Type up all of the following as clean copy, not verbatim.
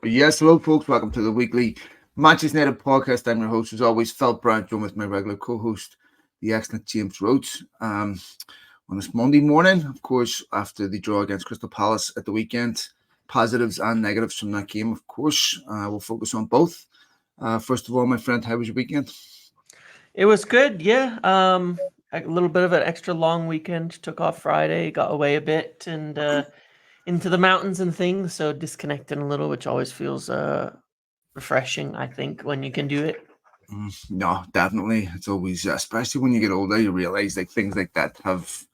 Yes, hello, folks. Welcome to the weekly Manchester United podcast. I'm your host, as always, Phil Brown, joined with my regular co-host, the excellent James Rhodes. On this Monday morning, of course, after the draw against Crystal Palace at the weekend, positives and negatives from that game, of course. We'll focus on both. First of all, my friend, how was your weekend? It was good, yeah. A little bit of an extra long weekend. Took off Friday, got away a bit, and into the mountains and things. So disconnecting a little, which always feels refreshing. I think when you can do it. No, definitely. It's always, especially when you get older, you realize like things like that have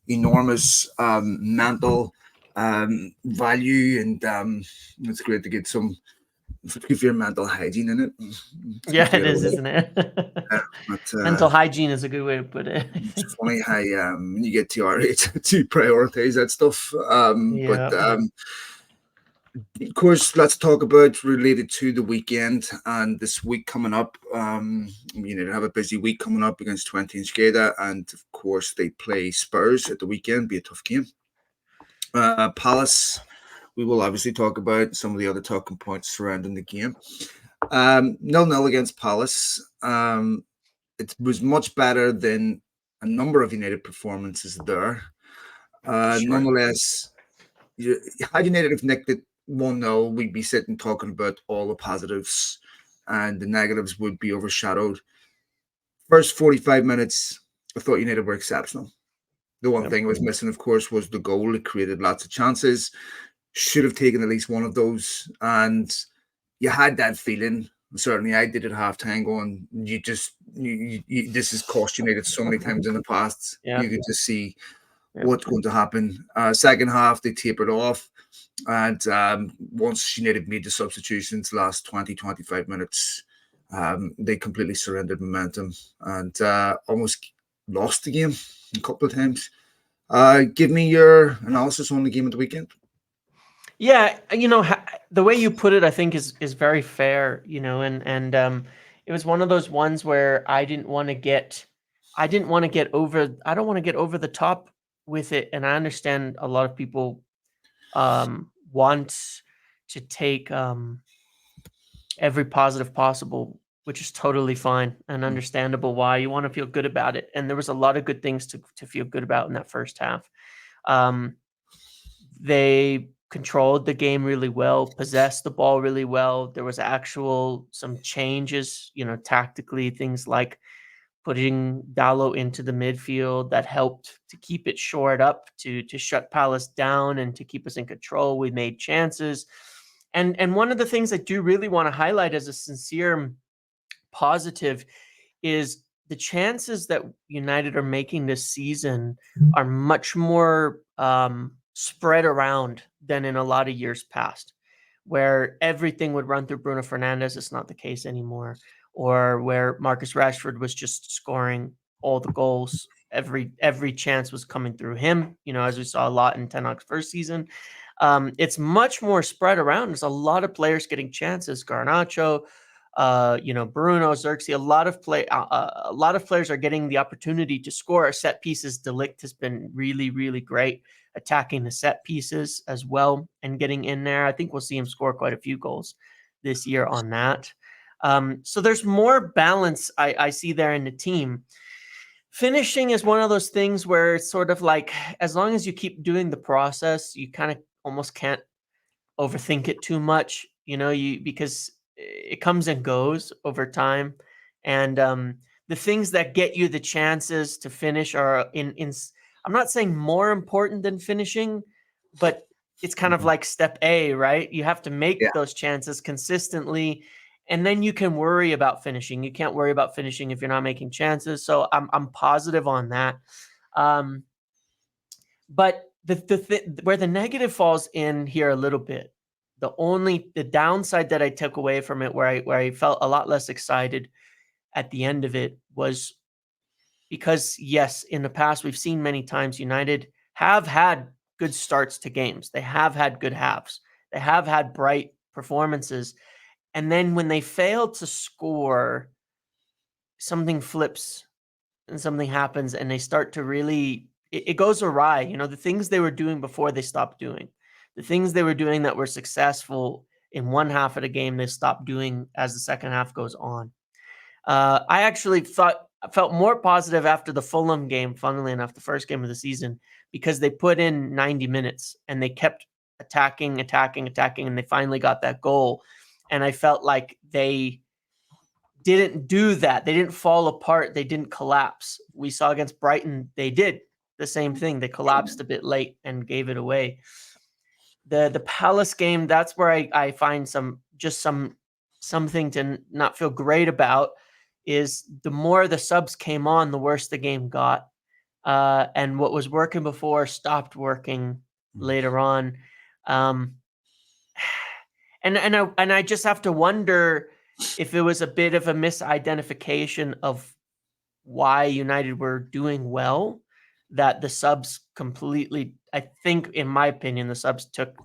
enormous mental value, and it's great to get some for your mental hygiene in it. It's good Yeah, to it get is, away. isn't it? But Mental hygiene is a good way to put it. I it's think. funny how when you get to our age to prioritize that stuff. But Yeah. of course, let's talk about related to the weekend and this week coming up. You know, they have a busy week coming up against 20 and Skada, and of course they play Spurs at the weekend. Be a tough game. Palace. We will obviously talk about some of the other talking points surrounding the game. 0-0 against Palace. It was much better than a number of United performances there. For sure. Nonetheless, had United have nicked it 1-0, we'd be sitting talking about all the positives and the negatives would be overshadowed. First 45 minutes, I thought United were exceptional. The one Yep. thing I was missing, of course, was the goal. It created lots of chances. Should have taken at least one of those. And you had that feeling. Certainly, I did at halftime. Going, this has cost United so many times in the past. Yeah. You could just see Yep. what's going to happen. Second half, they tapered off. And once United made the substitutions, last 20, 25 minutes, they completely surrendered momentum and almost lost the game a couple of times. Give me your analysis on the game of the weekend. Yeah, the way you put it, I think is very fair. And it was one of those ones where I didn't want to get over, I don't want to get over the top with it, and I understand a lot of people want to take every positive possible, which is totally fine and understandable why you want to feel good about it. And there was a lot of good things to feel good about in that first half. Um, they controlled the game really well, possessed the ball really well. There was actual some changes, tactically, things like putting Dallo into the midfield that helped to keep it shored up, to shut Palace down and to keep us in control. We made chances. And one of the things I do really want to highlight as a sincere positive is the chances that United are making this season are much more spread around than in a lot of years past, where everything would run through Bruno Fernandes. It's not the case anymore. Or where Marcus Rashford was just scoring all the goals. Every chance was coming through him, as we saw a lot in Ten Hag's first season. It's much more spread around. There's a lot of players getting chances. Garnacho, Bruno, Zirkzee, a lot of players are getting the opportunity to score set pieces. Delict has been really, really great attacking the set pieces as well and getting in there. I think we'll see him score quite a few goals this year on that. So there's more balance I see there in the team. Finishing is one of those things where it's sort of like, as long as you keep doing the process, you kind of almost can't overthink it too much, because it comes and goes over time. And the things that get you the chances to finish are in I'm not saying more important than finishing, but it's kind of Mhm. like step A, right? You have to Yeah. make those chances consistently, and then you can worry about finishing. You can't worry about finishing if you're not making chances. So I'm positive on that. Um, but where the negative falls in here a little bit, the downside that I took away from it, where I felt a lot less excited at the end of it, was because yes, in the past we've seen many times United have had good starts to games. They have had good halves. They have had bright performances, and then when they fail to score, something flips and something happens, and they start to really, it goes awry. The things they were doing before, they stopped doing. The things they were doing that were successful, in one half of the game they stop doing as the second half goes on. I actually felt more positive after the Fulham game, funnily enough, the first game of the season, because they put in 90 minutes and they kept attacking, and they finally got that goal. And I felt like they didn't do that. They didn't fall apart. They didn't collapse. We saw against Brighton, they did the same thing. They collapsed a bit late and gave it away. The Palace game, that's where I find something to not feel great about, is the more the subs came on, the worse the game got. And what was working before stopped working later on. And I just have to wonder if it was a bit of a misidentification of why United were doing well, that the subs completely, I think, in my opinion, the subs took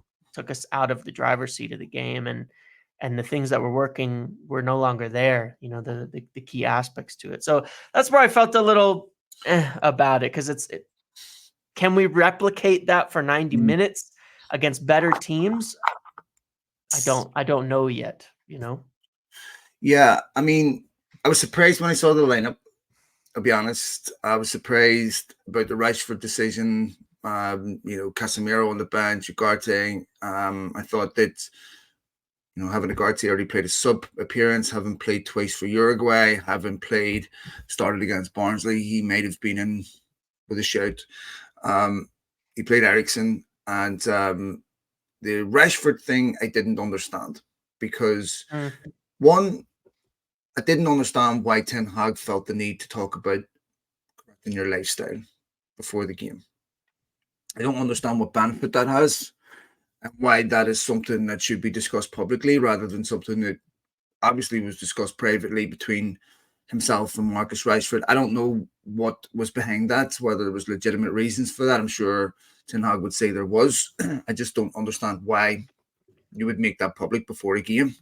us out of the driver's seat of the game, and the things that were working were no longer there, the key aspects to it. So that's where I felt a little about it, because can we replicate that for 90 minutes against better teams? I don't know yet, Yeah, I mean, I was surprised when I saw the lineup. I'll be honest. I was surprised about the Rashford decision. Casemiro on the bench, Ugarte. I thought that, having Ugarte already played a sub appearance, having played twice for Uruguay, having started against Barnsley, he might have been in with a shout. He played Eriksen, and the Rashford thing I didn't understand, because one, I didn't understand why Ten Hag felt the need to talk about correcting your lifestyle before the game. I don't understand what benefit that has, and why that is something that should be discussed publicly rather than something that obviously was discussed privately between himself and Marcus Rashford. I don't know what was behind that, whether there was legitimate reasons for that. I'm sure Ten Hag would say there was. I just don't understand why you would make that public before a game.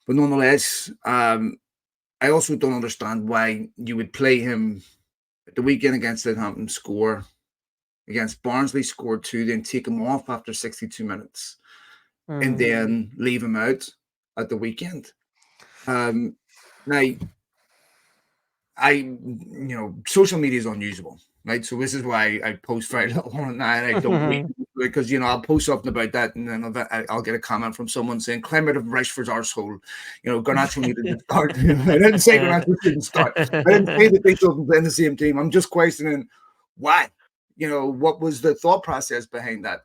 But nonetheless, I also don't understand why you would play him at the weekend against Southampton, score against Barnsley, score 2, then take him off after 62 minutes, and then leave him out at the weekend. Now, social media is unusual, right? So this is why I post very little on that. I don't read, because I'll post something about that, and then I'll get a comment from someone saying climate of Rashford's arsehole. Garnacho needed to start. I didn't say Garnacho didn't start. I didn't say that they shouldn't play in the same team. I'm just questioning why. What was the thought process behind that?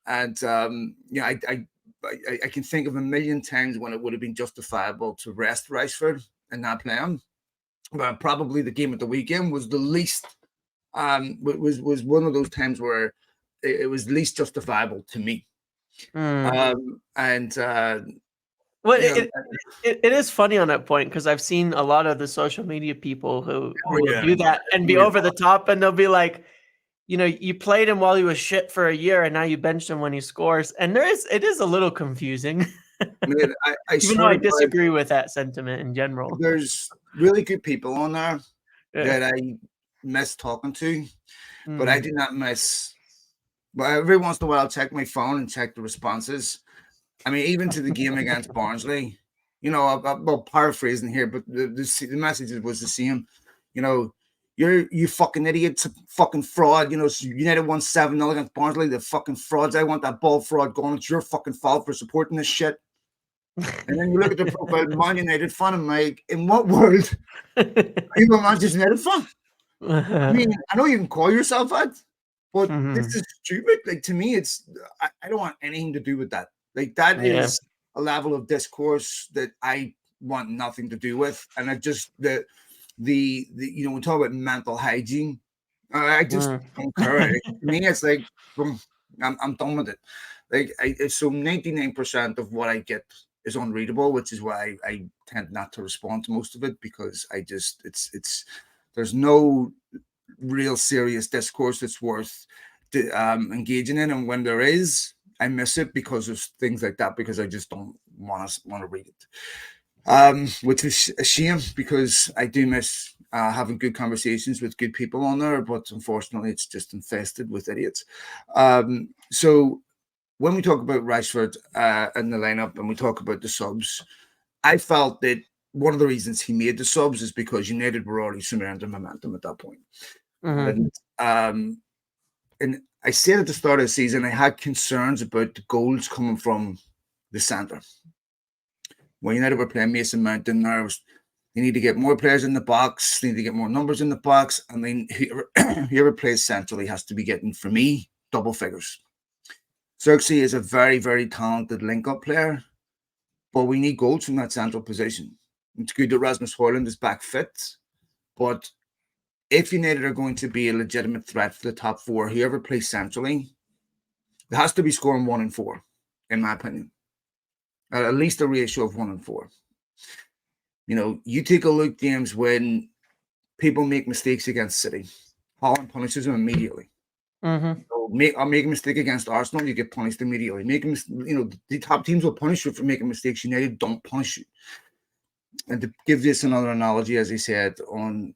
And I can think of a million times when it would have been justifiable to rest Rashford and not play him. But probably the game at the weekend was the least. Was one of those times where it was least justifiable to me. Well, it is funny on that point, because I've seen a lot of the social media people who will do that and be over the top, and they'll be like, you played him while he was shit for a year, and now you benched him when he scores. And it is a little confusing. Man, Even though I disagree with that sentiment in general. There's really good people on there that I miss talking to, but I do not miss. But every once in a while, I'll check my phone and check the responses. I mean, even to the game against Barnsley, I'm paraphrasing here, but the message was the same. You fucking idiot, fucking fraud. United won 7-0 against Barnsley. The fucking frauds. I want that ball fraud gone. It's your fucking fault for supporting this shit. And then you look at the profile of Man United fan, I'm like, in what world are you a Manchester United fan? I mean, I know you can call yourself that, but this is stupid. Like, to me, I don't want anything to do with that. Like, that is a level of discourse that I want nothing to do with. And I just, we talk about mental hygiene. I just don't care. To me, it's like, I'm done with it. Like, so 99% of what I get is unreadable, which is why I tend not to respond to most of it, because there's no real serious discourse that's worth engaging in, and when there is, I miss it because of things like that, because I just don't want to read it, which is a shame, because I do miss having good conversations with good people on there, but unfortunately it's just infested with idiots. So when we talk about Rashford in the lineup and we talk about the subs, I felt that one of the reasons he made the subs is because United were already surrendering momentum at that point. And I said at the start of the season, I had concerns about the goals coming from the centre. When United were playing Mason Mount, and there was, they need to get more players in the box, they need to get more numbers in the box. I mean, whoever plays centrally has to be getting, for me, double figures. Zirkzee is a very, very talented link-up player, but we need goals from that central position. It's good that Rasmus Højlund is back fit, but if United are going to be a legitimate threat for the top four, whoever plays centrally, it has to be scoring 1 and 4, in my opinion. At least a ratio of 1 and 4. You know, you take a look, James, when people make mistakes against City, Haaland punishes them immediately. So make a mistake against Arsenal, you get punished immediately. The top teams will punish you for making mistakes. United don't punish you. And to give this another analogy, as he said on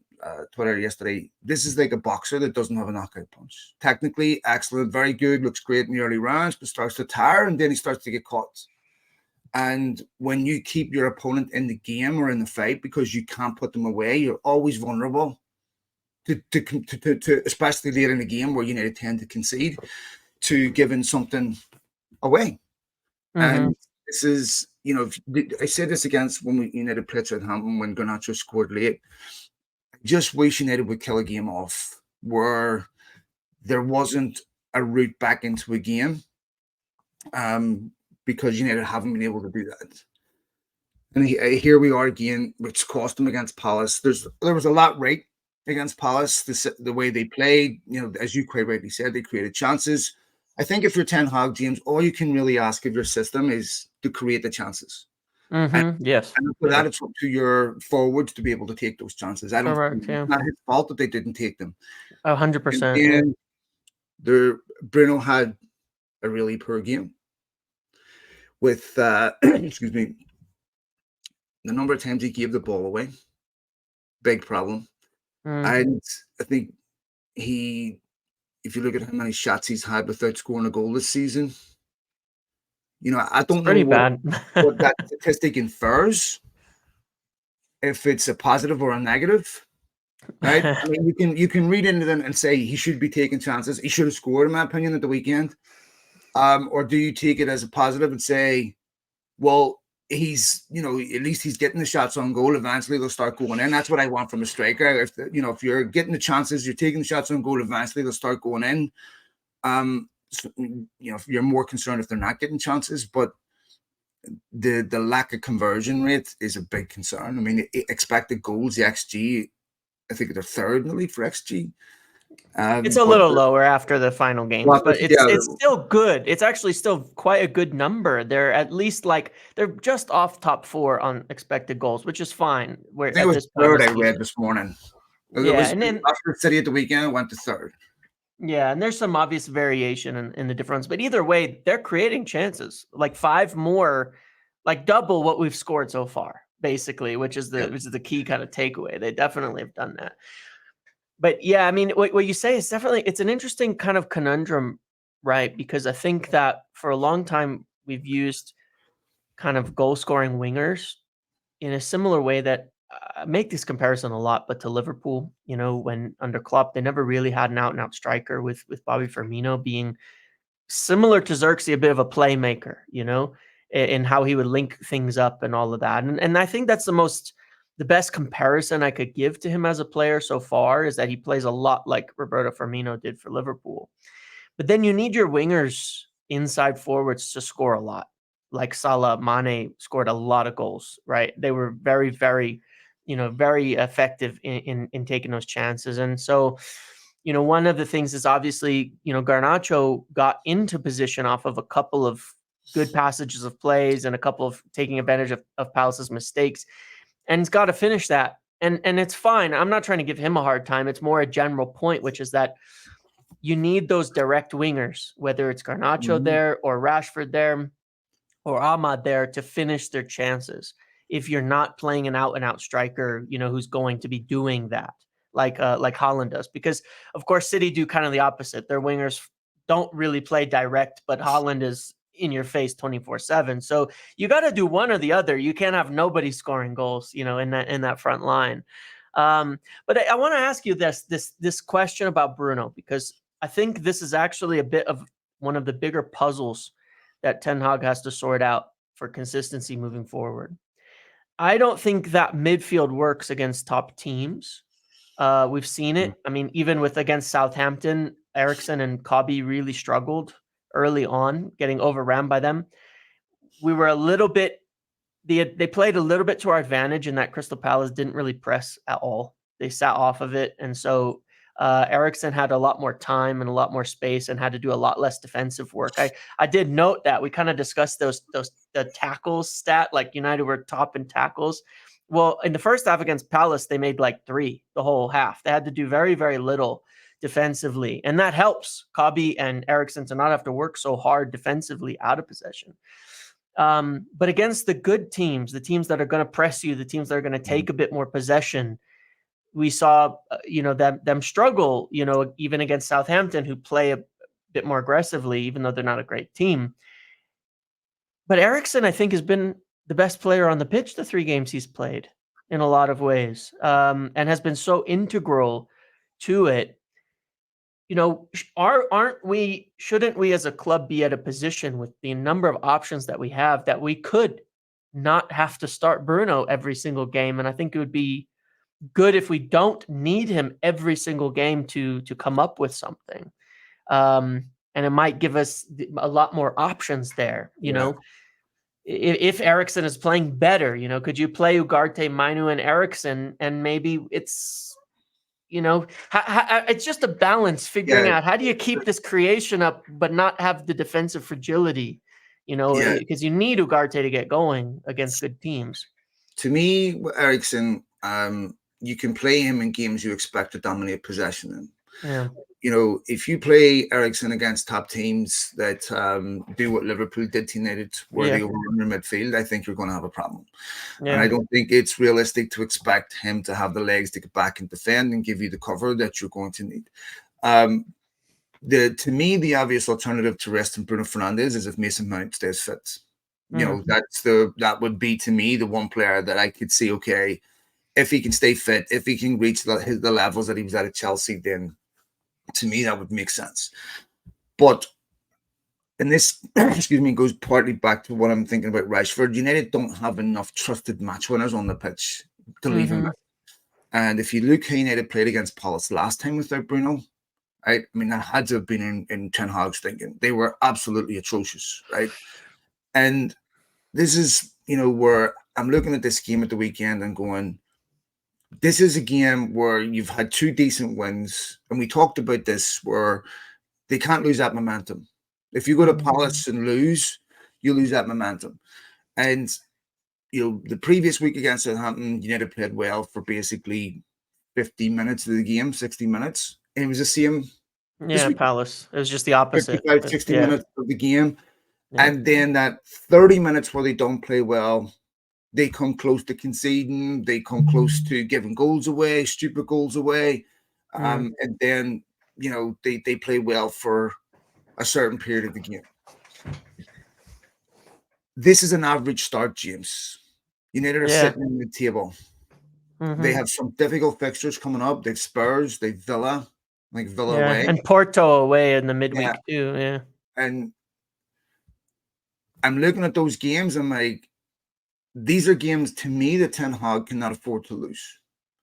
Twitter yesterday, this is like a boxer that doesn't have a knockout punch. Technically, excellent, very good, looks great in the early rounds, but starts to tire and then he starts to get caught. And when you keep your opponent in the game or in the fight because you can't put them away, you're always vulnerable to especially later in the game where United tend to concede, to giving something away. And this is, I said this against when United played Southampton when Garnacho scored late. I just wish United would kill a game off where there wasn't a route back into a game, because United haven't been able to do that. And here we are again, which cost them against Palace. There was a lot right against Palace, the way they played. As you quite rightly said, they created chances. I think if you're Ten Hag, James, all you can really ask of your system is to create the chances. Yes. And for that, it's up to your forwards to be able to take those chances. It's not his fault that they didn't take them. 100%. Bruno had a really poor game with, excuse me, the number of times he gave the ball away. Big problem. And I think if you look at how many shots he's had without scoring a goal this season, I don't know what that statistic infers, if it's a positive or a negative, right? I mean, you can read into them and say he should be taking chances. He should have scored, in my opinion, at the weekend. Or do you take it as a positive and say, well, he's, at least he's getting the shots on goal. Eventually they'll start going in. That's what I want from a striker. If you're getting the chances, you're taking the shots on goal, eventually they'll start going in. You're more concerned if they're not getting chances, but the lack of conversion rate is a big concern. I mean, expected goals, the XG, I think they're third in the league for XG. It's a little lower after the final games, but it's still good. It's actually still quite a good number. They're at least they're just off top 4 on expected goals, which is fine. I think it was third I read this morning. And then after City at the weekend, it went to third. Yeah, and there's some obvious variation in the difference, but either way, they're creating chances, like 5 more, like double what we've scored so far, basically, which is the key kind of takeaway. They definitely have done that. But yeah, I mean, what you say is definitely, it's an interesting kind of conundrum, right? Because I think that for a long time, we've used kind of goal-scoring wingers in a similar way that I make this comparison a lot, but to Liverpool, when under Klopp, they never really had an out-and-out striker, with Bobby Firmino being similar to Zirkzee, a bit of a playmaker, in how he would link things up and all of that. And I think that's the best comparison I could give to him as a player so far, is that he plays a lot like Roberto Firmino did for Liverpool. But then you need your wingers, inside forwards, to score a lot. Like Salah, Mane scored a lot of goals, right? They were very, very, very effective in taking those chances. And so, one of the things is obviously, Garnacho got into position off of a couple of good passages of plays and a couple of taking advantage of Palace's mistakes. And he's got to finish that. And it's fine. I'm not trying to give him a hard time. It's more a general point, which is that you need those direct wingers, whether it's Garnacho there or Rashford there or Ahmad there, to finish their chances. If you're not playing an out-and-out striker, who's going to be doing that, like Haaland does. Because, of course, City do kind of the opposite. Their wingers don't really play direct, but Haaland is in your face 24/7. So you got to do one or the other. You can't have nobody scoring goals, in that front line. But I want to ask you this question about Bruno, because I think this is actually a bit of one of the bigger puzzles that Ten Hag has to sort out for consistency moving forward. I don't think that midfield works against top teams. We've seen it. I mean, even with against Southampton, Eriksen and Kobe really struggled early on, getting overran by them. We were a little bit they played a little bit to our advantage in that Crystal Palace didn't really press at all. They sat off of it, and so Eriksen had a lot more time and a lot more space and had to do a lot less defensive work. I did note that we kind of discussed the tackles stat, like United were top in tackles. Well, in the first half against Palace, they made like 3 the whole half. They had to do very, very little defensively, and that helps Kobe and Eriksen to not have to work so hard defensively out of possession. But against the good teams, the teams that are going to press you, the teams that are going to take a bit more possession, we saw, them struggle, even against Southampton, who play a bit more aggressively, even though they're not a great team. But Eriksen, I think, has been the best player on the pitch the 3 games he's played in a lot of ways, and has been so integral to it. Shouldn't we as a club be at a position with the number of options that we have that we could not have to start Bruno every single game? And I think it would be good if we don't need him every single game to come up with something. And it might give us a lot more options there. If Eriksen is playing better, could you play Ugarte, Mainu, and Eriksen, and maybe it's it's just a balance figuring out how do you keep this creation up but not have the defensive fragility, because you need Ugarte to get going against good teams. To me, with Eriksen, you can play him in games you expect to dominate possession in. Yeah. If you play Eriksen against top teams that do what Liverpool did to United, where they overrun their midfield, I think you're going to have a problem. And I don't think it's realistic to expect him to have the legs to get back and defend and give you the cover that you're going to need. To me, the obvious alternative to resting Bruno Fernandes is if Mason Mount stays fit. That would be, to me, the one player that I could see, okay, if he can stay fit, if he can reach the levels that he was at Chelsea, then to me, that would make sense. But, and this, goes partly back to what I'm thinking about Rashford. United don't have enough trusted match winners on the pitch to leave him. And if you look how United played against Palace last time without Bruno, right? I mean, that had to have been in Ten Hag's thinking. They were absolutely atrocious, right? And this is, where I'm looking at this game at the weekend and going, this is a game where you've had 2 decent wins, and we talked about this, where they can't lose that momentum. If you go to Palace and lose, you lose that momentum. And, the previous week against Southampton, United played well for basically 15 minutes of the game, 60 minutes. And it was the same. Yeah, Palace. It was just the opposite. 55, 60 minutes of the game. Yeah. And then that 30 minutes where they don't play well, they come close to conceding. They come close to giving goals away, stupid goals away. And then, they play well for a certain period of the game. This is an average start, James. United are sitting in the table. They have some difficult fixtures coming up. They've Spurs, they've Villa away. And Porto away in the midweek too. Yeah. And I'm looking at those games, I'm like, these are games, to me, that Ten Hag cannot afford to lose.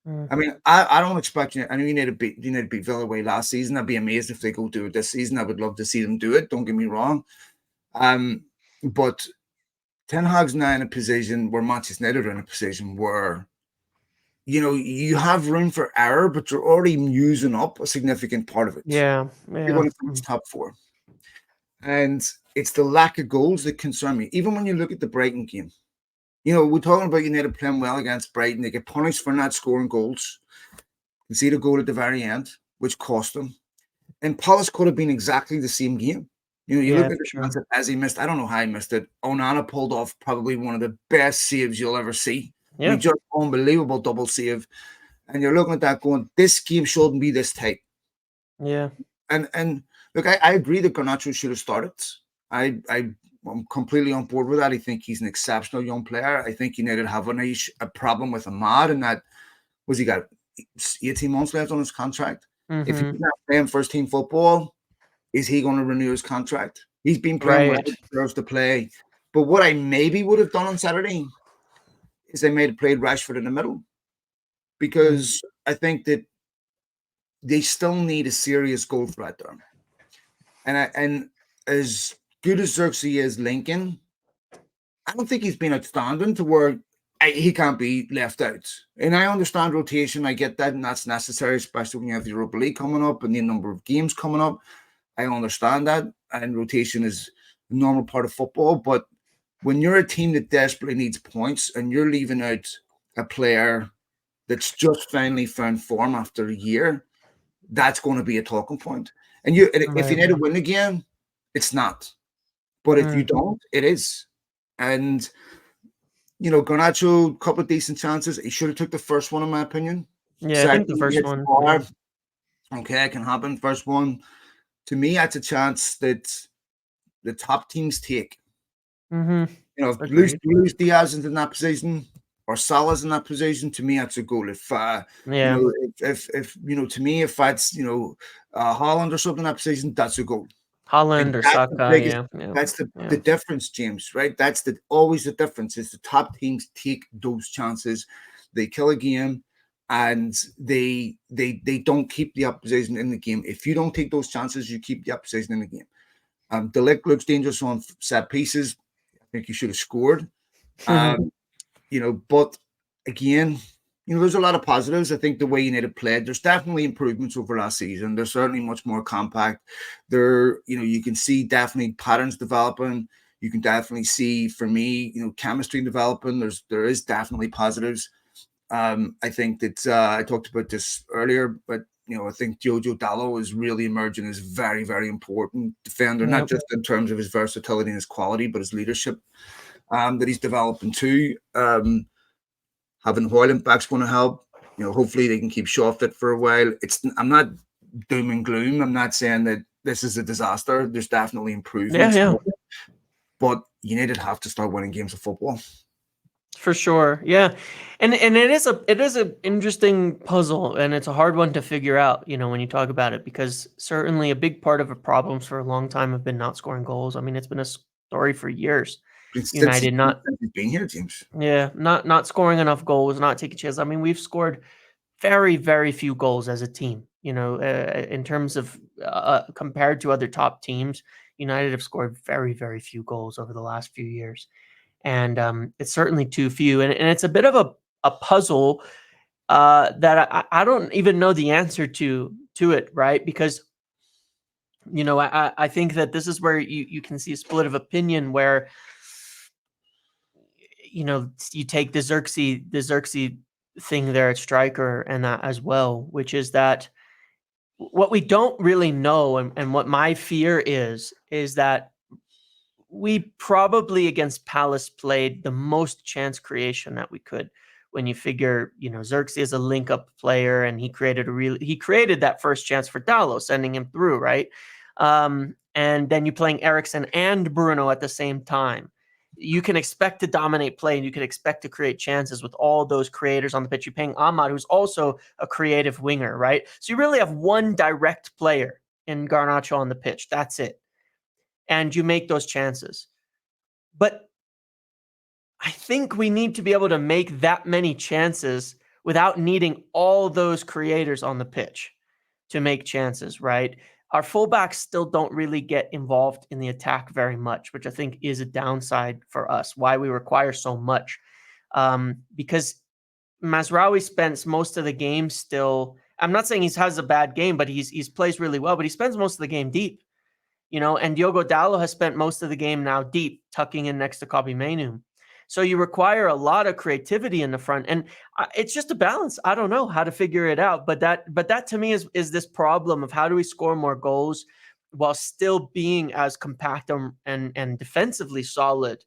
I mean, I don't expect you. I know you need to beat Villa away last season. I'd be amazed if they go do it this season. I would love to see them do it. Don't get me wrong. But Ten Hag's now in a position where Manchester United are in a position where, you have room for error, but you're already using up a significant part of it. Yeah. You're going to finish top 4. And it's the lack of goals that concern me. Even when you look at the Brighton game, we're talking about United playing well against Brighton. They get punished for not scoring goals. You see the goal at the very end, which cost them. And Palace could have been exactly the same game. You look at the as he missed. I don't know how he missed it. Onana pulled off probably one of the best saves you'll ever see. Yeah. I mean, just unbelievable double save. And you're looking at that going, this game shouldn't be this tight. Yeah. And Look, I agree that Garnacho should have started. I'm completely on board with that. I think he's an exceptional young player. I think United have a problem with Ahmad, and that was he got 18 months left on his contract. If he's not playing first team football, is he going to renew his contract? He's been playing well, Right. deserves to play. But what I maybe would have done on Saturday is I made played Rashford in the middle, because I think that they still need a serious goal threat there. And as good as Zirkzee is linking, I don't think he's been outstanding to where he can't be left out. And I understand rotation. I get that, and that's necessary, especially when you have the Europa League coming up and the number of games coming up. I understand that, and rotation is a normal part of football. But when you're a team that desperately needs points and you're leaving out a player that's just finally found form after a year, that's going to be a talking point. And if you need to win the game, it's not. But if you don't, it is. And Garnacho, a couple of decent chances. He should have took the first one, in my opinion. Yeah, I think the Second, first hits one. bar. Okay, it can happen. First one, to me, that's a chance that the top teams take. If Luis Diaz is in that position or Salah's in that position, to me, that's a goal. If to me, if that's Haaland or something in that position, that's a goal. Haaland or Saka, that's the difference, James, right? That's always the difference is the top teams take those chances, they kill a game, and they don't keep the opposition in the game. If you don't take those chances, you keep the opposition in the game. De Ligt looks dangerous on set pieces. I think you should have scored. But again, there's a lot of positives. I think the way United played, there's definitely improvements over last season. They're certainly much more compact. You can see definitely patterns developing. You can definitely see, for me, chemistry developing. There is definitely positives. I think that I talked about this earlier, but I think Jojo Dalot is really emerging as very, very important defender, not just in terms of his versatility and his quality, but his leadership that he's developing too. Having Højlund back's going to help. Hopefully they can keep Shaw fit for a while. I'm not doom and gloom. I'm not saying that this is a disaster. There's definitely improvements. Yeah. But United have to start winning games of football. For sure. Yeah. And it is an interesting puzzle, and it's a hard one to figure out, when you talk about it, because certainly a big part of the problems for a long time have been not scoring goals. I mean, it's been a story for years. United since he's been here, James. Yeah, not scoring enough goals, not taking chances. I mean, we've scored very, very few goals as a team. In terms of compared to other top teams, United have scored very, very few goals over the last few years. And it's certainly too few. And it's a bit of a puzzle that I don't even know the answer to it, right? Because, I think that this is where you can see a split of opinion where, you take the Zirkzee thing there at striker and that as well, which is that what we don't really know and what my fear is that we probably against Palace played the most chance creation that we could. When you figure, Zirkzee is a link-up player, and he created that first chance for Dalot, sending him through, right? And then you playing Eriksen and Bruno at the same time. You can expect to dominate play, and you can expect to create chances with all those creators on the pitch. You're playing Ahmad, who's also a creative winger, right? So you really have one direct player in Garnacho on the pitch. That's it. And you make those chances. But I think we need to be able to make that many chances without needing all those creators on the pitch to make chances, right? Our fullbacks still don't really get involved in the attack very much, which I think is a downside for us, why we require so much. Because Mazraoui spends most of the game still. I'm not saying he has a bad game, but he's plays really well, but he spends most of the game deep. And Diogo Dalot has spent most of the game now deep, tucking in next to Kobbie Mainoo. So you require a lot of creativity in the front, and it's just a balance. I don't know how to figure it out, but that to me is this problem of how do we score more goals while still being as compact and defensively solid.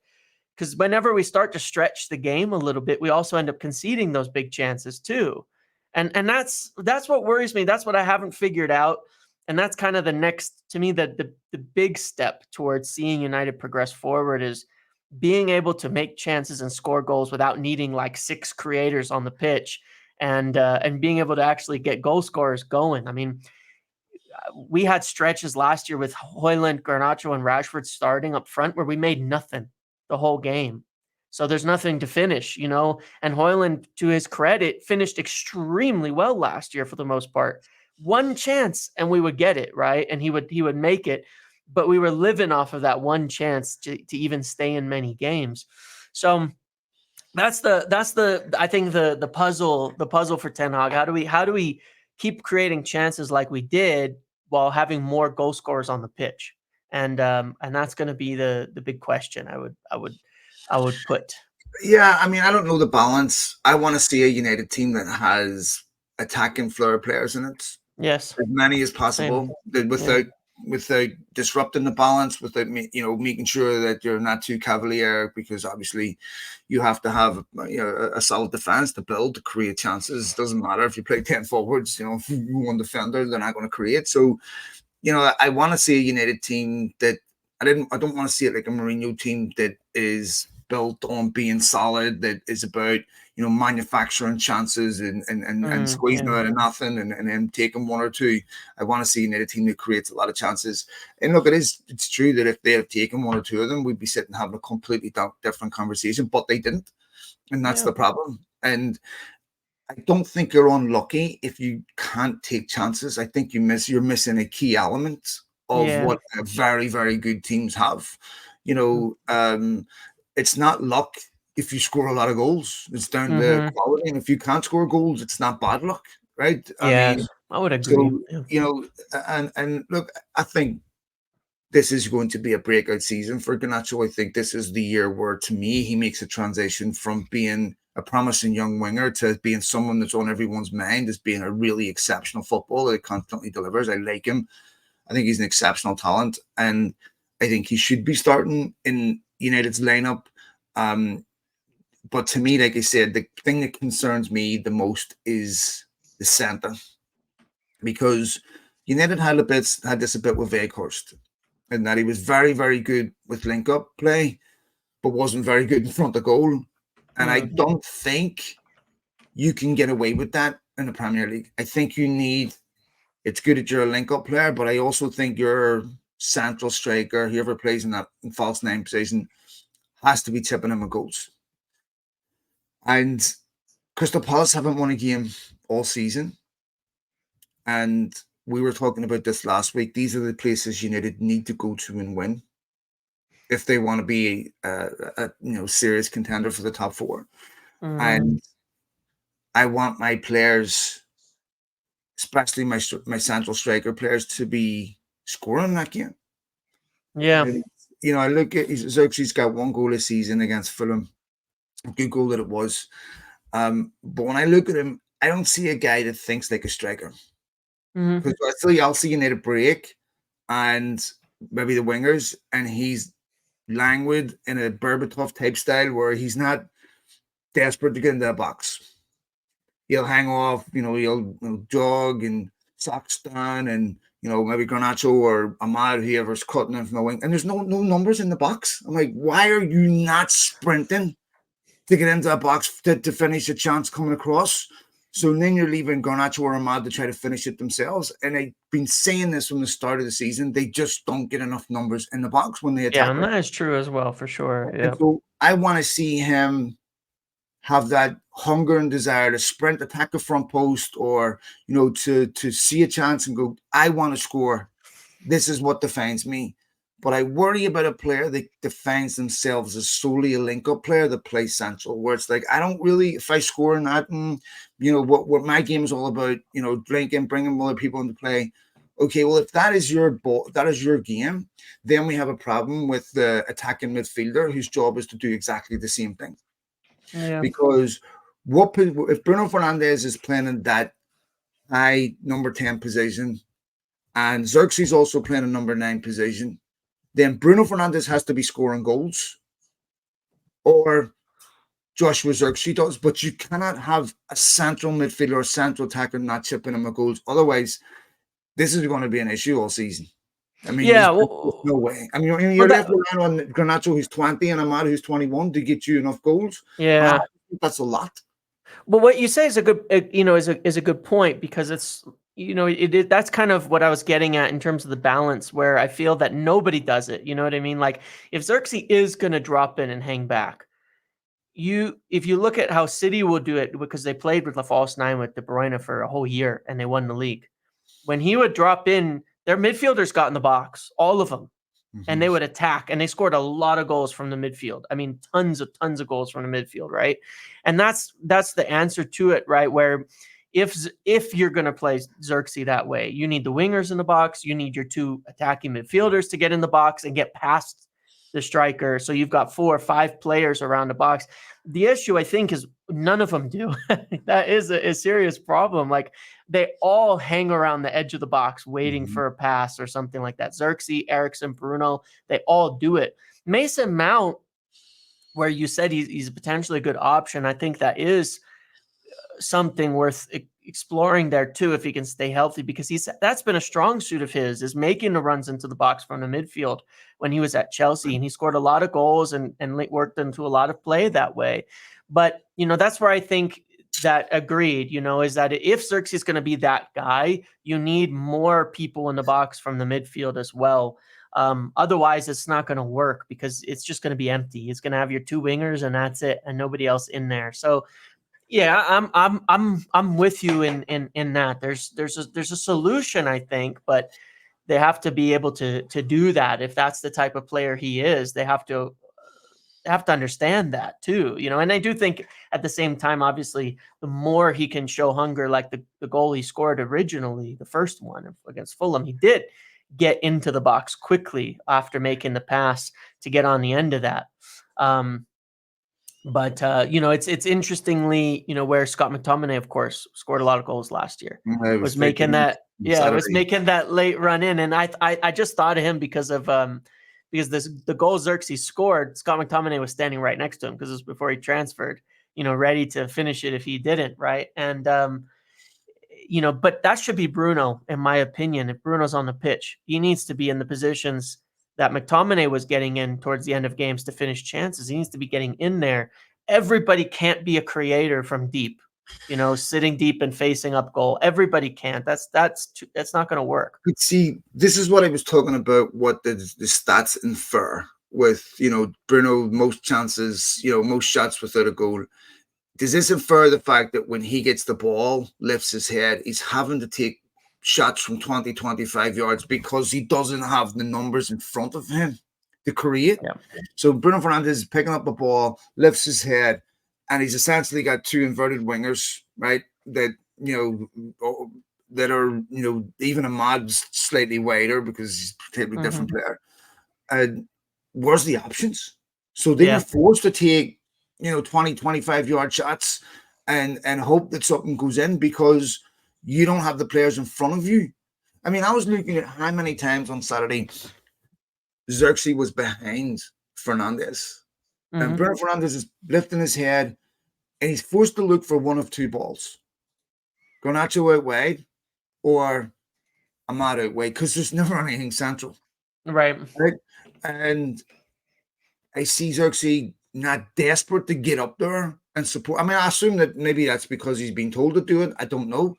Because whenever we start to stretch the game a little bit, we also end up conceding those big chances too, and that's what worries me. That's what I haven't figured out. And that's kind of the next, to me, the big step towards seeing United progress forward is being able to make chances and score goals without needing like 6 creators on the pitch, and being able to actually get goal scorers going. I mean, we had stretches last year with Højlund, Garnacho, and Rashford starting up front where we made nothing the whole game. So there's nothing to finish, you know. And Højlund, to his credit, finished extremely well last year for the most part. One chance and we would get it, right? And he would make it. But we were living off of that one chance to even stay in many games. So that's the I think the puzzle for Ten Hag. How do we keep creating chances like we did while having more goal scorers on the pitch? And that's going to be the big question. I would put. Yeah, I mean, I don't know the balance. I want to see a United team that has attacking flair players in it, Yes, as many as same. possible, Yeah. without disrupting the balance, without making sure that you're not too cavalier, because obviously you have to have a solid defense to build, to create chances. It doesn't matter if you play 10 forwards, if you one defender, they're not going to create. So, I want to see a United team that I don't want to see it like a Mourinho team that is built on being solid, that is about manufacturing chances and squeezing Yeah. out of nothing and then taking one or two. I want to see a team that creates a lot of chances. And look, it's true that if they had taken one or two of them, we'd be sitting having a completely different conversation, but they didn't. And that's the problem. And I don't think you're unlucky if you can't take chances. I think you're missing a key element of Yeah. what very, very good teams have. It's not luck if you score a lot of goals. It's down to quality. And if you can't score goals, it's not bad luck, right? I mean, Yes, I would agree. so, Yeah. and look, I think this is going to be a breakout season for Garnacho. I think this is the year where, to me, he makes a transition from being a promising young winger to being someone that's on everyone's mind as being a really exceptional footballer that constantly delivers. I like him. I think he's an exceptional talent, and I think he should be starting in United's lineup. But to me, like I said, the thing that concerns me the most is the centre, because United had this a bit with Weghorst, and that he was very, very good with link-up play, but wasn't very good in front of goal. And I don't think you can get away with that in the Premier League. I think it's good that you're a link-up player, but I also think your central striker, whoever plays in that false nine position, has to be tipping him with goals. And Crystal Palace haven't won a game all season. And we were talking about this last week. These are the places United need to go to and win if they want to be a serious contender for the top four. And I want my players, especially my central striker players, to be scoring that game. Yeah. I look at Zirkzee's got 1 goal this season against Fulham. A good goal that it was. But when I look at him, I don't see a guy that thinks like a striker. Because I'll see United break and maybe the wingers, and he's languid in a Berbatov type style where he's not desperate to get into the box. He'll hang off, he'll jog and socks down, and maybe Garnacho or Ahmad, whoever's cutting in from the wing, and there's no numbers in the box. I'm like, why are you not sprinting to get into the box to finish a chance coming across? So then you're leaving Garnacho or Ahmad to try to finish it themselves. And I've been saying this from the start of the season. They just don't get enough numbers in the box when they attack. Yeah, and that is true as well, for sure. Yeah. So I want to see him have that hunger and desire to sprint, attack the front post, or to see a chance and go, I want to score. This is what defines me. But I worry about a player that defines themselves as solely a link-up player that plays central, where it's like, I don't really, if I score in that, what my game is all about, drinking, bringing other people into play. Okay, well, if that is your game, then we have a problem with the attacking midfielder whose job is to do exactly the same thing. Yeah. Because if Bruno Fernandes is playing in that high number 10 position, and Zirkzee's also playing a number 9 position, then Bruno Fernandes has to be scoring goals, or Joshua Zirkzee does. But you cannot have a central midfielder or a central attacker not chipping in with goals. Otherwise, this is going to be an issue all season. I mean, Yeah, there's no way. I mean, you're well, left relying on Garnacho, who's 20, and Amad, who's 21, to get you enough goals. yeah. That's a lot. Well, what you say is a good, is a good point, because it's, that's kind of what I was getting at in terms of the balance, where I feel that nobody does it. You know what I mean? Like, if Zirkzee is going to drop in and hang back, if you look at how City will do it, because they played with the false nine with De Bruyne for a whole year and they won the league. When he would drop in, their midfielders got in the box, all of them, and they would attack, and they scored a lot of goals from the midfield. I mean, tons of goals from the midfield, right? And that's the answer to it, right? Where if you're going to play Zirkzee that way, you need the wingers in the box, you need your two attacking midfielders to get in the box and get past the striker. So you've got 4 or 5 players around the box. The issue, I think, is none of them do. That is a serious problem. Like, they all hang around the edge of the box waiting for a pass or something like that. Zirkzee, Eriksen, Bruno, they all do it. Mason Mount, where you said he's potentially a good option, I think that is something worth exploring there too, if he can stay healthy, because that's been a strong suit of his, is making the runs into the box from the midfield when he was at Chelsea, and he scored a lot of goals and worked into a lot of play that way. But that's where I think that agreed, is that if Zirkzee is going to be that guy, you need more people in the box from the midfield as well. Otherwise, it's not going to work, because it's just going to be empty. It's going to have your 2 wingers and that's it, and nobody else in there. So yeah, I'm with you in that. There's a solution, I think, but they have to be able to do that. If that's the type of player he is, they have to understand that too, And I do think at the same time, obviously, the more he can show hunger, like the goal he scored originally, the first one against Fulham, he did get into the box quickly after making the pass to get on the end of that. But it's interestingly, where Scott McTominay, of course, scored a lot of goals last year, was making that late run in, and I just thought of him because the goal Zirkzee scored, Scott McTominay was standing right next to him, because it was before he transferred, ready to finish it if he didn't, right? And but that should be Bruno, in my opinion. If Bruno's on the pitch, he needs to be in the positions that McTominay was getting in towards the end of games to finish chances. He needs to be getting in there. Everybody can't be a creator from deep, sitting deep and facing up goal. Everybody can't. That's not going to work. But see, this is what I was talking about, what the stats infer with, Bruno, most chances, most shots without a goal. Does this infer the fact that when he gets the ball, lifts his head, he's having to take shots from 20, 25 yards because he doesn't have the numbers in front of him to create? Yeah. So Bruno Fernandes is picking up the ball, lifts his head, and he's essentially got 2 inverted wingers, right? That, that are, even Ahmad's slightly wider because he's a totally different player. And where's the options? So they were forced to take, 20, 25 yard shots and hope that something goes in, because you don't have the players in front of you. I mean, I was looking at how many times on Saturday Zirkzee was behind Fernandes. And Bruno Fernandes is lifting his head, and he's forced to look for one of 2 balls. Garnacho out wide or Ahmad out wide, because there's never anything central. Right. And I see Zirkzee not desperate to get up there and support. I mean, I assume that maybe that's because he's been told to do it. I don't know.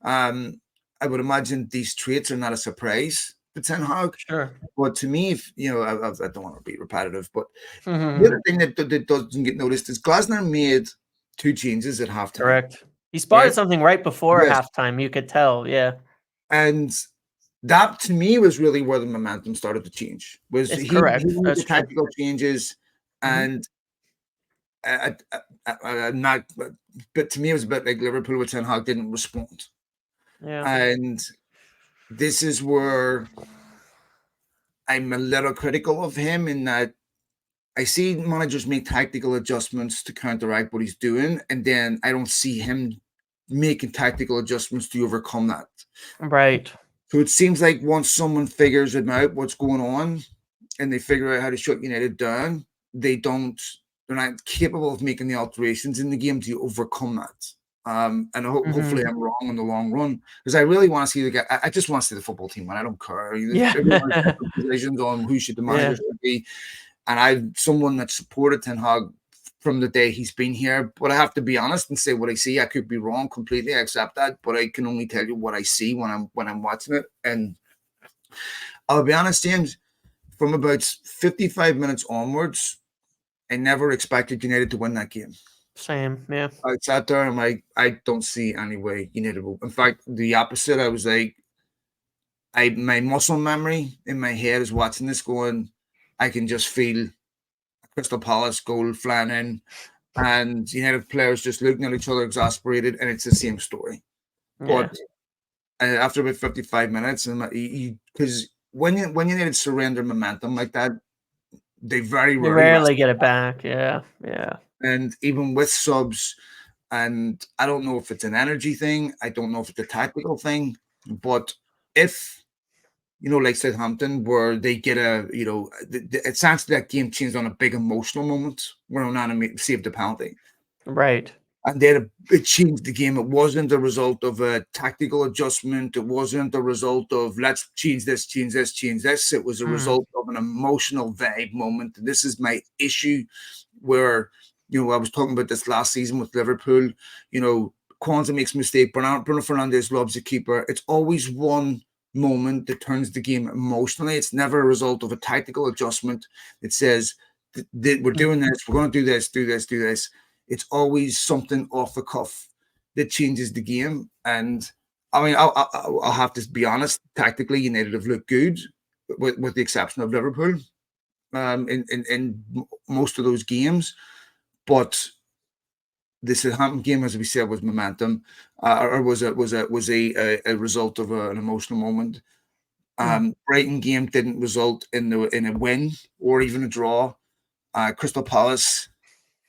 I would imagine these traits are not a surprise to Ten Hag. Sure. But to me, if I don't want to be repetitive, but the other thing that doesn't get noticed is Glasner made 2 changes at halftime. Correct. He spotted something right before halftime. You could tell, yeah. And that, to me, was really where the momentum started to change. Was he made the tactical changes, and not, but to me, it was a bit like Liverpool with Ten Hag didn't respond. Yeah. And this is where I'm a little critical of him, in that I see managers make tactical adjustments to counteract what he's doing, and then I don't see him making tactical adjustments to overcome that. Right. So it seems like once someone figures out what's going on, and they figure out how to shut United down, they're not capable of making the alterations in the game to overcome that. And hopefully Mhm. I'm wrong in the long run, because I really want to see the guy. I just want to see the football team win. I don't care. Yeah. Everyone's got decisions on who should the manager Yeah. should be, and I'm someone that supported Ten Hag from the day he's been here. But I have to be honest and say what I see. I could be wrong completely. I accept that, but I can only tell you what I see when I'm watching it. And I'll be honest, James. From about 55 minutes onwards, I never expected United to win that game. Same. Yeah. I sat there and I'm like, I don't see any way United will. In fact, the opposite. I was like, my muscle memory in my head is watching this going. I can just feel Crystal Palace goal flying in, and United players just looking at each other exasperated, and it's the same story. Yeah. But after about 55 minutes, and because when you United surrender momentum like that, they very They rarely rarely get it back. Yeah. Yeah. and even with subs, and I don't know if it's an energy thing, I don't know if it's a tactical thing, but if like Southampton, where they get it sounds like that game changed on a big emotional moment where Onana saved the penalty. Right. And then it changed the game. It wasn't a result of a tactical adjustment. It wasn't a result of let's change this, change this, change this. It was a Mm. result of an emotional vibe moment. This is my issue where, I was talking about this last season with Liverpool. Kwanzaa makes a mistake. Bruno Fernandes loves the keeper. It's always one moment that turns the game emotionally. It's never a result of a tactical adjustment that says, we're doing this, we're going to do this, do this, do this. It's always something off the cuff that changes the game. And I mean, I'll have to be honest. Tactically, United have looked good, with the exception of Liverpool, in most of those games. But the Southampton game, as we said, was momentum, or was a result of an emotional moment. Brighton game didn't result in a win or even a draw. Crystal Palace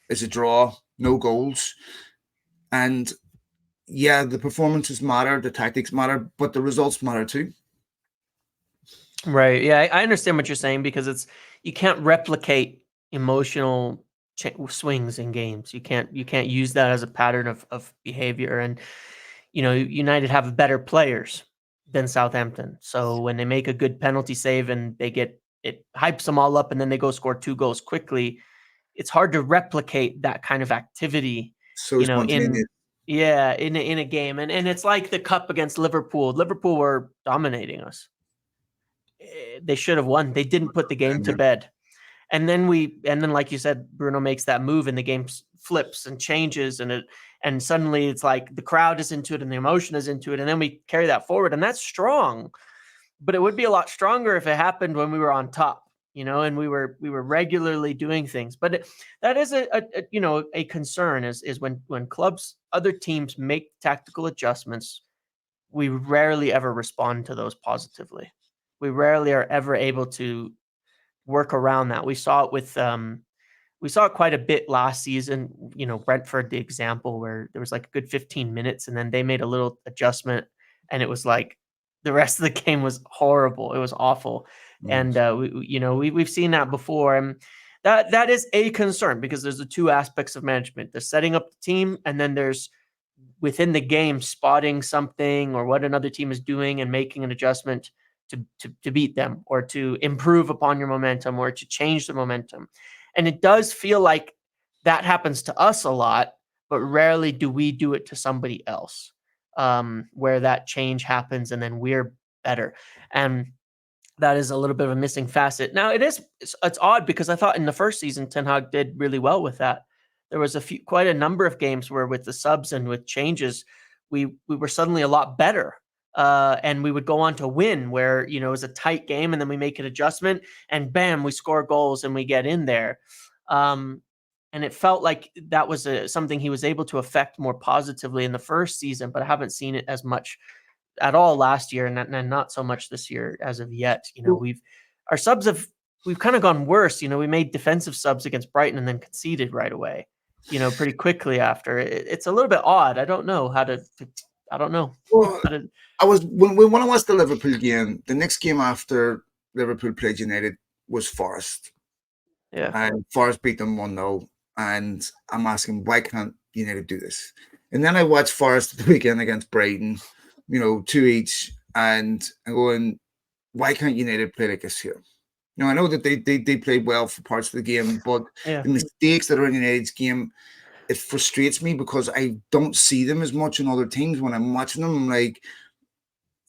is a draw, no goals. And yeah, the performances matter, the tactics matter, but the results matter too. Right. Yeah, I understand what you're saying because you can't replicate emotional swings in games. You can't use that as a pattern of behavior. And United have better players than Southampton. So when they make a good penalty save and it hypes them all up, and then they go score 2 goals quickly, it's hard to replicate that kind of activity. So In spontaneous. yeah, in a game, and it's like the cup against Liverpool. Liverpool were dominating us. They should have won. They didn't put the game to bed. And then like you said, Bruno makes that move and the game flips and changes, and suddenly it's like the crowd is into it and the emotion is into it, and then we carry that forward, and that's strong. But it would be a lot stronger if it happened when we were on top, and we were regularly doing things. But that is a concern is when clubs, other teams make tactical adjustments, we rarely ever respond to those positively. We rarely are ever able to work around that. We saw it quite a bit last season. Brentford, the example where there was like a good 15 minutes and then they made a little adjustment, and it was like the rest of the game was horrible. It was awful. And we've seen that before, and that is a concern because there's the two aspects of management. There's setting up the team, and then there's within the game spotting something or what another team is doing and making an adjustment to beat them or to improve upon your momentum or to change the momentum. And it does feel like that happens to us a lot, but rarely do we do it to somebody else, where that change happens and then we're better. And that is a little bit of a missing facet. Now it's odd because I thought in the first season Ten Hag did really well with that. There was quite a number of games where with the subs and with changes, we were suddenly a lot better. And we would go on to win where, it was a tight game and then we make an adjustment and bam, we score goals and we get in there. And it felt like that was something he was able to affect more positively in the first season, but I haven't seen it as much at all last year and not so much this year as of yet. Our subs we've kind of gone worse. We made defensive subs against Brighton and then conceded right away, pretty quickly after. It's a little bit odd. I don't know how to I don't know. Well, I was when I watched the Liverpool game, the next game after Liverpool played United was Forest. Yeah. And Forest beat them 1-0. And I'm asking, why can't United do this? And then I watched Forest the weekend against Brighton, 2 each, and I'm going, why can't United play like this here? I know that they played well for parts of the game, but Yeah. the mistakes that are in United's game, it frustrates me because I don't see them as much in other teams when I'm watching them. I'm like,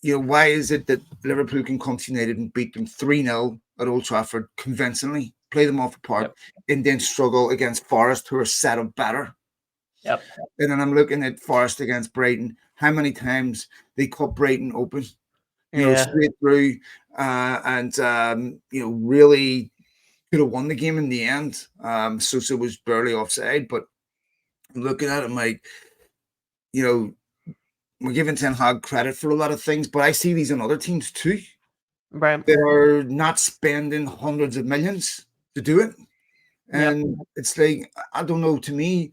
why is it that Liverpool can come to United and beat them 3-0 at Old Trafford convincingly, play them off the park, Yep. and then struggle against Forest, who are set up better? Yep. And then I'm looking at Forest against Brighton. How many times they cut Brighton open, Yeah. straight through, and really could have won the game in the end. Sosa was barely offside, but looking at it, I'm like, we're giving Ten Hag credit for a lot of things, but I see these in other teams too. Right. They're not spending hundreds of millions to do it. Yep. And it's like, I don't know, to me,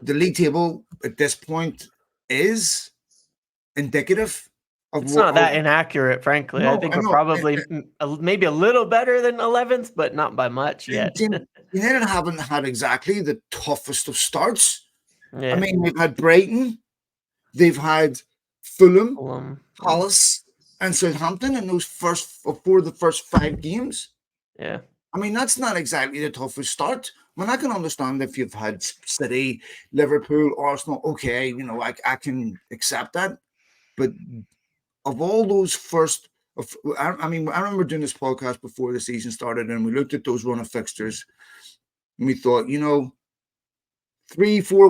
the league table at this point is indicative of It's what. not that inaccurate, frankly. I No, think I we're know. probably maybe a little better than 11th, but not by much yet. United haven't had exactly the toughest of starts. I Yeah. mean, they've had Brighton, they've had Fulham, Yeah. Palace, and Southampton in those first the first 5 games. Yeah. I mean, that's not exactly the toughest start. I mean, I can understand if you've had City, Liverpool, Arsenal. Okay, I can accept that. But of all those I remember doing this podcast before the season started, and we looked at those run of fixtures, and we thought, 3-4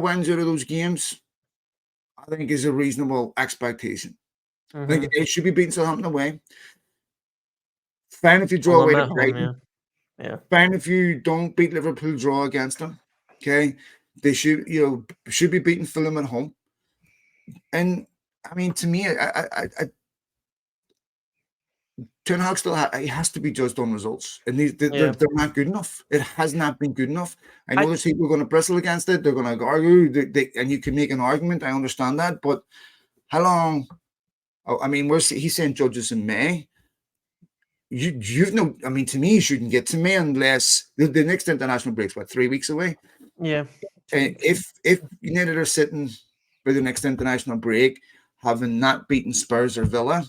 wins out of those games, I think is a reasonable expectation. I think it should be beating Southampton away. Fine if you draw away Fulham to at home, Brighton. yeah. Fine if you don't beat Liverpool, draw against them. Okay, they should be beating Fulham at home. And I mean, to me, Ten Hag still he has to be judged on results, and they're not good enough. It has not been good enough. I know there's people going to bristle against it. They're going to argue, and you can make an argument. I understand that, but how long? I mean, he's saying judges in May. You've no. I mean, to me, you shouldn't get to May unless the next international break's 3 weeks away. Yeah. And if United are sitting for the next international break, having not beaten Spurs or Villa,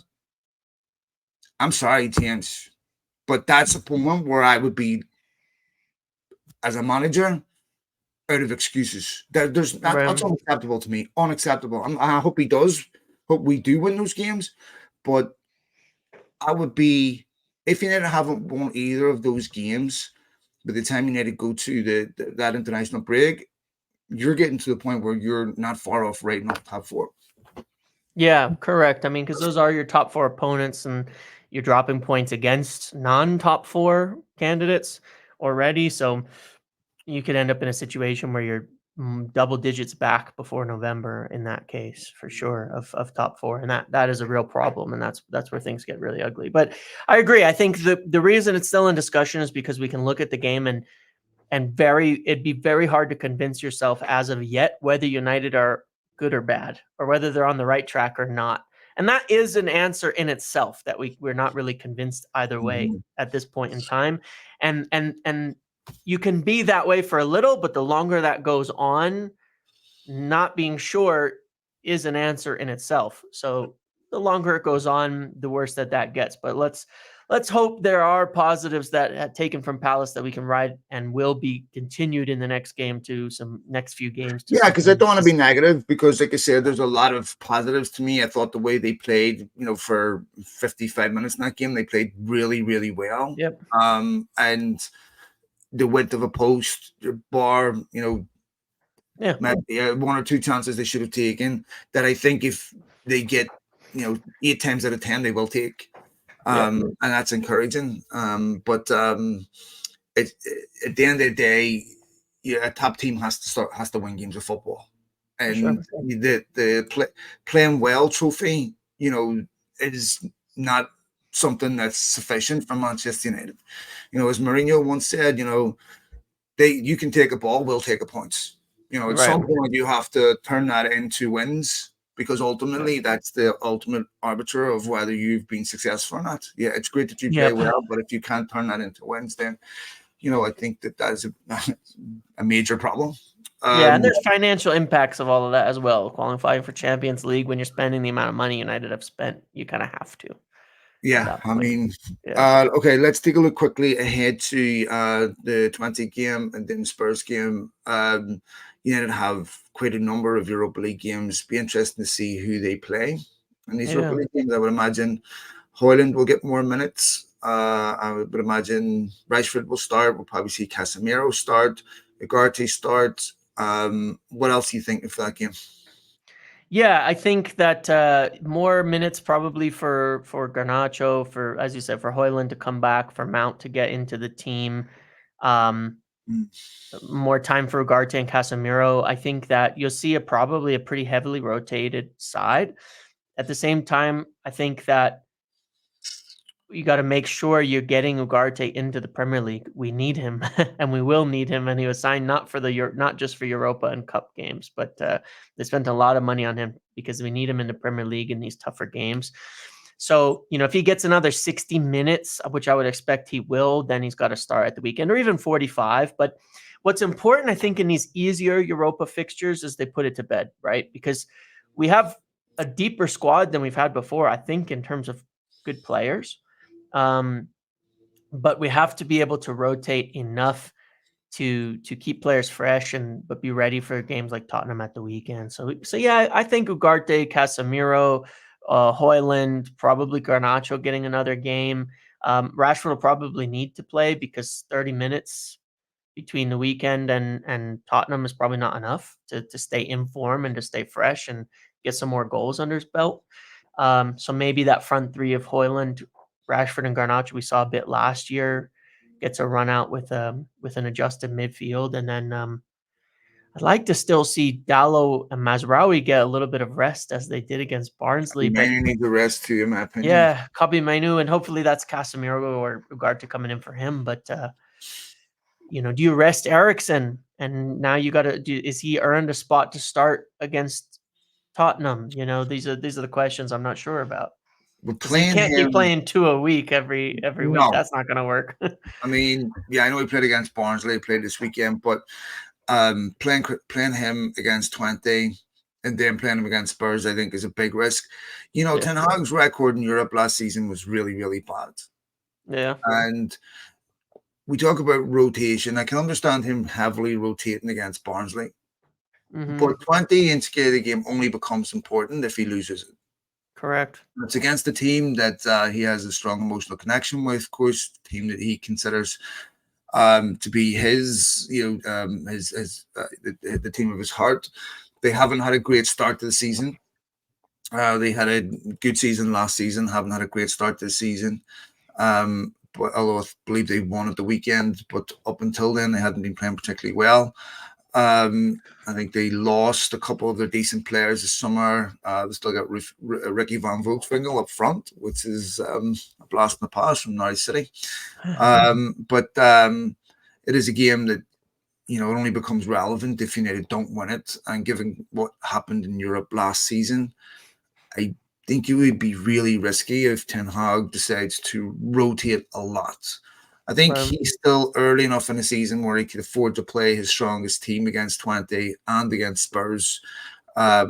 I'm sorry, James, but that's a moment where I would be, as a manager, out of excuses. That's unacceptable to me. Unacceptable. I hope he does. Hope we do win those games, but I would be, if United haven't won either of those games by the time United go to that international break, you're getting to the point where you're not far off right off top 4. Yeah, correct. I mean, because those are your top 4 opponents, and you're dropping points against non-top 4 candidates already. So you could end up in a situation where you're double digits back before November in that case, for sure, of top 4. And that is a real problem. And that's where things get really ugly. But I agree. I think the reason it's still in discussion is because we can look at the game and it'd be very hard to convince yourself as of yet whether United are good or bad, or whether they're on the right track or not. And that is an answer in itself that we're not really convinced either way at this point in time. And you can be that way for a little, but the longer that goes on, not being sure is an answer in itself. So the longer it goes on, the worse that gets. But let's hope there are positives that have taken from Palace that we can ride and will be continued in the next next few games. Yeah, because I don't want to be negative, because like I said, there's a lot of positives to me. I thought the way they played, for 55 minutes in that game, they played really, really well. Yep. And the width of a post, bar, Yeah. 1 or 2 chances they should have taken that I think if they get, 8 times out of 10, they will take. And that's encouraging. But at the end of the day, a top team has to win games of football. And sure. the playing well trophy, is not something that's sufficient for Manchester United. As Mourinho once said, you can take a ball, we'll take a points. At some point you have to turn that into wins, because ultimately that's the ultimate arbiter of whether you've been successful or not. Yeah, it's great that you play well, but if you can't turn that into wins, then I think that is a major problem. Yeah, and there's financial impacts of all of that as well. Qualifying for Champions League, when you're spending the amount of money United have spent, you kind of have to. Yeah, I mean, Yeah. okay, let's take a look quickly ahead to the 20 game and then Spurs game. United have quite a number of Europa League games. Be interesting to see who they play in these Europa Yeah. League games. I would imagine Højlund will get more minutes. I would imagine Rashford will start. We'll probably see Casemiro start, Ugarte start. What else do you think of that game? Yeah, I think that more minutes probably for Garnacho, for, as you said, for Højlund to come back, for Mount to get into the team. More time for Ugarte and Casemiro. I think that you'll see probably a pretty heavily rotated side. At the same time, I think that you got to make sure you're getting Ugarte into the Premier League. We need him, and we will need him. And he was signed not just for Europa and Cup games, but they spent a lot of money on him because we need him in the Premier League in these tougher games. So, if he gets another 60 minutes, which I would expect he will, then he's got to start at the weekend, or even 45. But what's important, I think, in these easier Europa fixtures is they put it to bed, right? Because we have a deeper squad than we've had before, I think, in terms of good players. But we have to be able to rotate enough to keep players fresh but be ready for games like Tottenham at the weekend. So yeah, I think Ugarte, Casemiro, Højlund, probably Garnacho getting another game. Rashford will probably need to play because 30 minutes between the weekend and Tottenham is probably not enough to stay in form and to stay fresh and get some more goals under his belt. So maybe that front three of Højlund, Rashford, and Garnacho we saw a bit last year gets a run out with an adjusted midfield, and then I'd like to still see Dallo and Mazraoui get a little bit of rest as they did against Barnsley. But Need the rest too, in my opinion. Yeah, Kobbie Mainoo, and hopefully that's Casemiro or Ugarte coming in for him. But do you rest Eriksen? And now you got to do. Is he earned a spot to start against Tottenham? These are the questions I'm not sure about. Because you can't keep playing 2 a week every week. That's not going to work. I mean, yeah, I know he played against Barnsley, played this weekend, but playing him against 20 and then playing him against Spurs, I think, is a big risk. Ten Hag's record in Europe last season was really, really bad. Yeah. And we talk about rotation. I can understand him heavily rotating against Barnsley. Mm-hmm. But 20 in the game only becomes important if he loses it. Correct. It's against the team that he has a strong emotional connection with, of course, the team that he considers to be his, the team of his heart. They haven't had a great start to the season. They had a good season last season, haven't had a great start to the season. But although I believe they won at the weekend, but up until then, they hadn't been playing particularly well. I think they lost a couple of their decent players this summer. They still got Ricky van Volkswinkel up front, which is a blast in the past from Norwich City. But it is a game that, it only becomes relevant if United don't win it. And given what happened in Europe last season, I think it would be really risky if Ten Hag decides to rotate a lot. I think he's still early enough in the season where he can afford to play his strongest team against 20 and against Spurs. I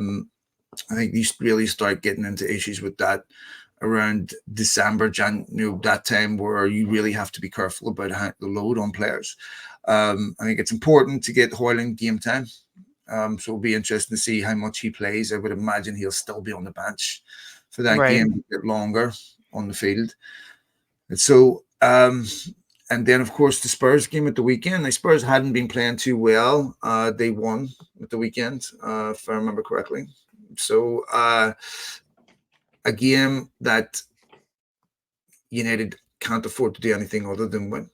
think you really start getting into issues with that around December, that time where you really have to be careful about the load on players. I think it's important to get Højlund game time. So it'll be interesting to see how much he plays. I would imagine he'll still be on the bench for that game a bit longer on the field. And so, and then, of course, the Spurs game at the weekend. The Spurs hadn't been playing too well. They won at the weekend, if I remember correctly. So, a game that United can't afford to do anything other than win.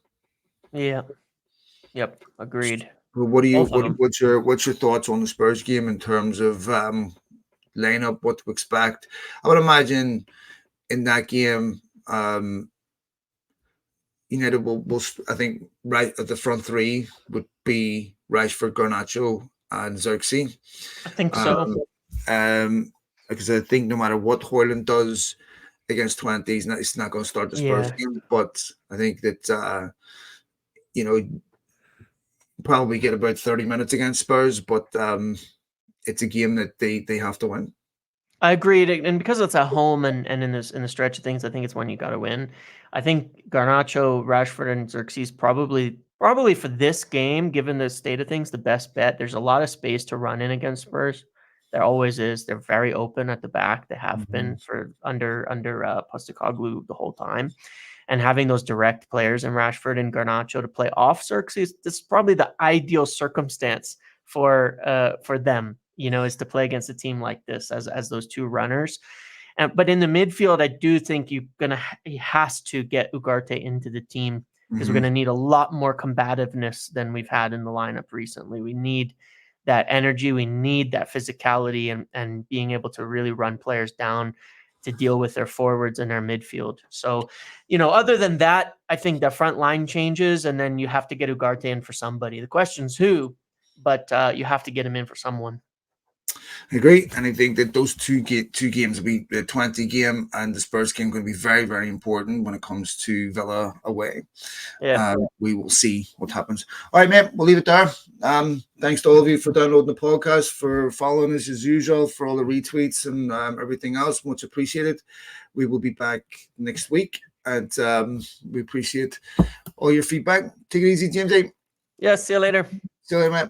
Yeah. Yep. Agreed. Well, what's your thoughts on the Spurs game in terms of lineup, what to expect? I would imagine in that game, United will I think right at the front three would be Rashford, Garnacho, and Zirkzee. I think so. Because I think no matter what Højlund does against 20, he's not going to start the Spurs game. But I think that you know, probably get about 30 minutes against Spurs, but it's a game that they have to win. I agreed, and because it's at home and in the stretch of things, I think it's one you got to win. I think Garnacho, Rashford, and Zirkzee probably for this game, given the state of things, the best bet. There's a lot of space to run in against Spurs. There always is. They're very open at the back. They have been for under Postecoglou the whole time. And having those direct players in Rashford and Garnacho to play off Zirkzee, this is probably the ideal circumstance for them, is to play against a team like this as those two runners. But in the midfield, I do think he has to get Ugarte into the team because we're going to need a lot more combativeness than we've had in the lineup recently. We need that energy. We need that physicality and being able to really run players down to deal with their forwards and their midfield. So, other than that, I think the front line changes, and then you have to get Ugarte in for somebody. The question's who, but you have to get him in for someone. I agree, and I think that those two games will be the 20 game and the Spurs game going to be very, very important when it comes to Villa away. Yeah. We will see what happens. All right, mate, we'll leave it there. Thanks to all of you for downloading the podcast, for following us as usual, for all the retweets and everything else. Much appreciated. We will be back next week, and we appreciate all your feedback. Take it easy, James. Yeah, see you later. See you later, mate.